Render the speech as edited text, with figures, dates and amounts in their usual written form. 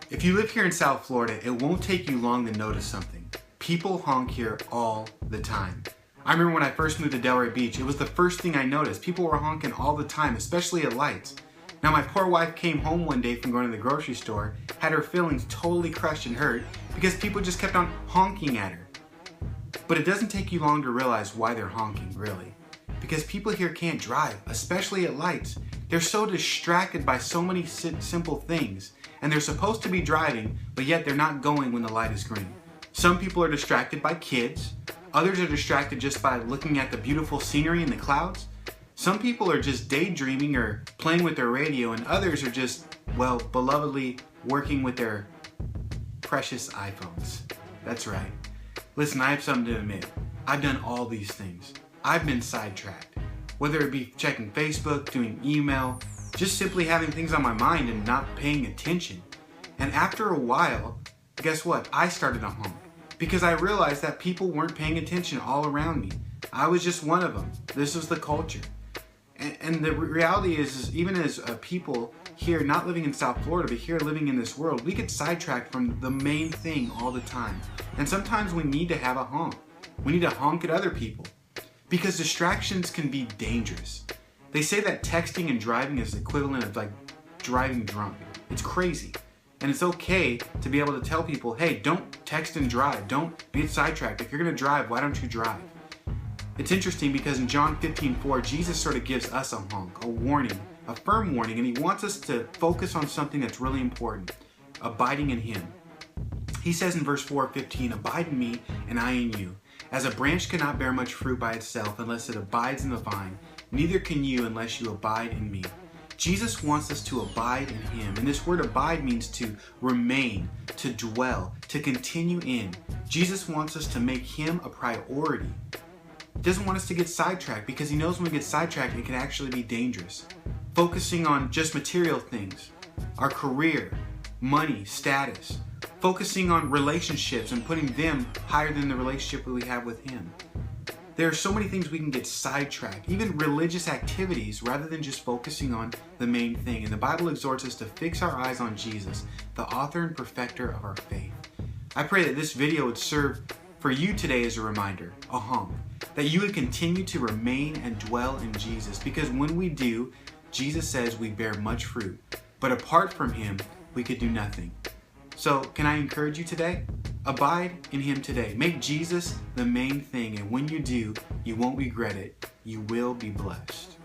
If you live here in South Florida, it won't take you long to notice something. People honk here all the time. I remember when I first moved to Delray Beach, it was the first thing I noticed. People were honking all the time, especially at lights. Now my poor wife came home one day from going to the grocery store, had her feelings totally crushed and hurt because people just kept on honking at her. But it doesn't take you long to realize why they're honking, really. Because people here can't drive, especially at lights. They're so distracted by so many simple things, and they're supposed to be driving, but yet they're not going when the light is green. Some people are distracted by kids, others are distracted just by looking at the beautiful scenery in the clouds. Some people are just daydreaming or playing with their radio, and others are just, well, belovedly working with their precious iPhones. That's right. Listen, I have something to admit. I've done all these things. I've been sidetracked. Whether it be checking Facebook, doing email, just simply having things on my mind and not paying attention. And after a while, guess what? I started to honk because I realized that people weren't paying attention all around me. I was just one of them. This was the culture. And the reality is even as people here, not living in South Florida, but here living in this world, we get sidetracked from the main thing all the time. And sometimes we need to have a honk. We need to honk at other people because distractions can be dangerous. They say that texting and driving is the equivalent of like driving drunk. It's crazy. And it's okay to be able to tell people, hey, don't text and drive. Don't be sidetracked. If you're going to drive, why don't you drive? It's interesting because in John 15:4, Jesus sort of gives us a honk, a warning, a firm warning, and he wants us to focus on something that's really important, abiding in him. He says in verse 4:15, abide in me and I in you. As a branch cannot bear much fruit by itself unless it abides in the vine, neither can you unless you abide in me. Jesus wants us to abide in him. And this word abide means to remain, to dwell, to continue in. Jesus wants us to make him a priority. He doesn't want us to get sidetracked because he knows when we get sidetracked, it can actually be dangerous. Focusing on just material things, our career, money, status, focusing on relationships and putting them higher than the relationship that we have with him. There are so many things we can get sidetracked, even religious activities, rather than just focusing on the main thing. And the Bible exhorts us to fix our eyes on Jesus, the author and perfecter of our faith. I pray that this video would serve for you today as a reminder, a honk, that you would continue to remain and dwell in Jesus, because when we do, Jesus says we bear much fruit, but apart from him, we could do nothing. So can I encourage you today? Abide in him today. Make Jesus the main thing, and when you do, you won't regret it. You will be blessed.